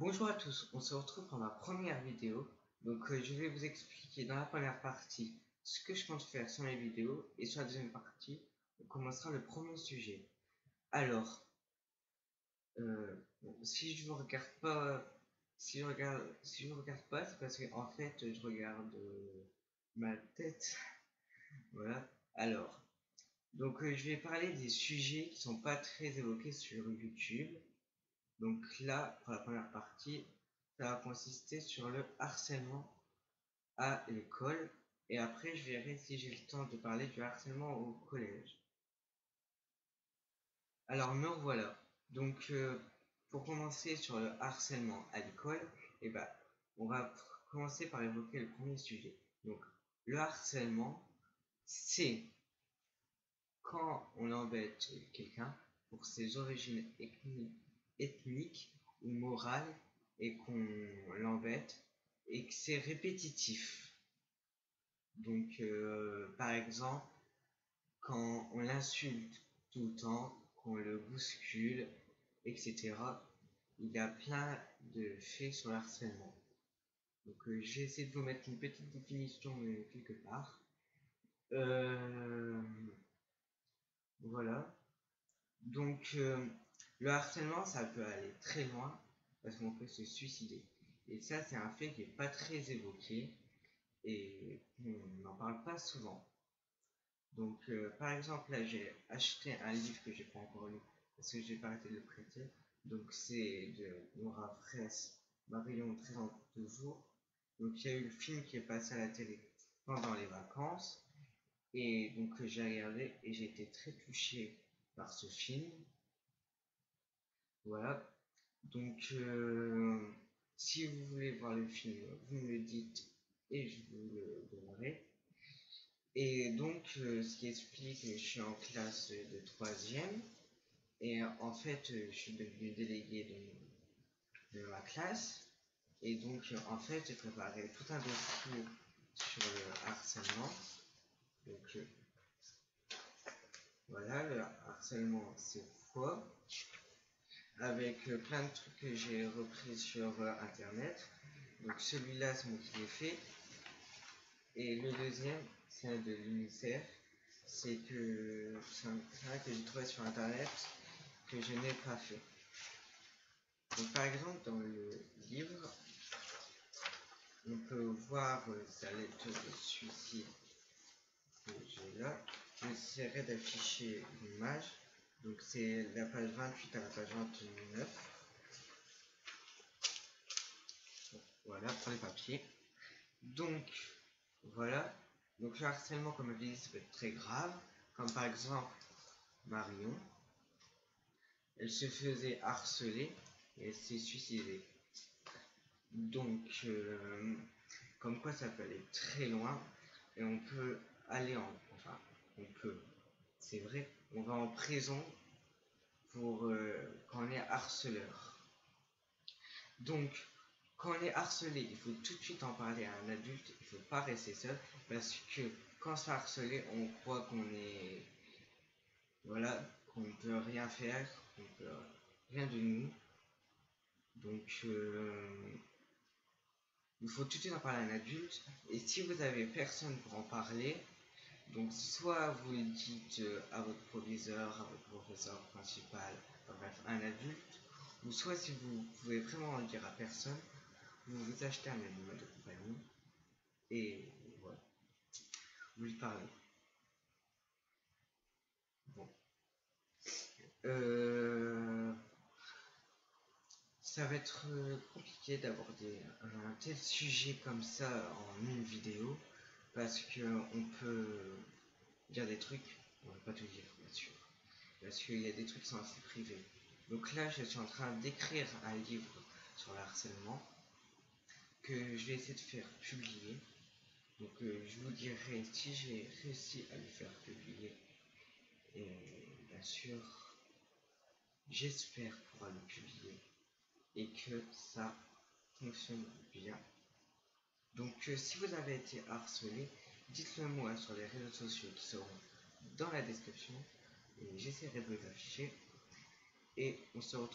Bonjour à tous, on se retrouve pour ma première vidéo. Donc je vais vous expliquer dans la première partie ce que je compte faire sur mes vidéos, et sur la deuxième partie, on commencera le premier sujet. Alors, si je vous regarde pas, si je vous regarde pas, c'est parce que en fait je regarde ma tête. Voilà. Alors, donc je vais parler des sujets qui sont pas très évoqués sur YouTube. Donc là, pour la première partie, ça va consister sur le harcèlement à l'école. Et après, je verrai si j'ai le temps de parler du harcèlement au collège. Alors, me revoilà. Donc, pour commencer sur le harcèlement à l'école, on va commencer par évoquer le premier sujet. Donc, le harcèlement, c'est quand on embête quelqu'un pour ses origines ethniques ou morales et qu'on l'embête et que c'est répétitif. Donc, par exemple, quand on l'insulte tout le temps, qu'on le bouscule, etc. Il y a plein de faits sur le harcèlement. Donc, j'ai essayé de vous mettre une petite définition quelque part. Voilà. Donc, le harcèlement, ça peut aller très loin parce qu'on peut se suicider. Et ça, c'est un fait qui n'est pas très évoqué et on n'en parle pas souvent. Donc, par exemple, là, j'ai acheté un livre que j'ai pas encore lu parce que j'ai pas arrêté de le prêter. Donc, c'est de Nora Fraisse, Marion 13 ans toujours. Donc, il y a eu le film qui est passé à la télé pendant les vacances. Et donc, j'ai regardé et j'ai été très touché par ce film. Voilà. Donc, si vous voulez voir le film, vous me le dites et je vous le donnerai. Et donc, ce qui explique que je suis en classe de 3e. Et en fait, je suis devenu délégué de ma classe. Et donc, en fait, j'ai préparé tout un dossier sur le harcèlement. Donc, voilà, le harcèlement, c'est quoi? Avec plein de trucs que j'ai repris sur Internet. Donc, celui-là, c'est moi qui l'ai fait. Et le deuxième, c'est un de l'UNICEF. C'est un que j'ai trouvé sur Internet que je n'ai pas fait. Donc, par exemple, dans le livre, on peut voir sa lettre de suicide que j'ai là. J'essaierai d'afficher l'image. Donc, c'est la page 28 à la page 29. Bon, voilà pour les papiers. Donc, voilà. Donc, le harcèlement, comme je l'ai dit, ça peut être très grave. Comme par exemple, Marion. Elle se faisait harceler et elle s'est suicidée. Donc, comme quoi ça peut aller très loin et on peut aller c'est vrai, on va en prison pour quand on est harceleur. Donc, quand on est harcelé, il faut tout de suite en parler à un adulte, il ne faut pas rester seul, parce que quand on se fait harceler, on croit qu'on est, voilà, qu'on ne peut rien faire, qu'on ne peut rien de nous. Donc, il faut tout de suite en parler à un adulte, et si vous avez personne pour en parler, donc soit vous le dites à votre proviseur, à votre professeur principal, bref, un adulte, ou soit si vous pouvez vraiment le dire à personne, vous vous achetez un animal de compagnie, et voilà, vous lui parlez. Bon. Ça va être compliqué d'aborder un tel sujet comme ça en une vidéo, parce qu'on peut dire des trucs, on ne va pas tout dire bien sûr, parce qu'il y a des trucs qui sont assez privés. Donc là, je suis en train d'écrire un livre sur le harcèlement que je vais essayer de faire publier. Donc je vous dirai si j'ai réussi à le faire publier. Et bien sûr, j'espère pouvoir le publier et que ça fonctionne bien. Donc si vous avez été harcelé, dites-le moi sur les réseaux sociaux qui seront dans la description et j'essaierai de les afficher. Et on se retrouve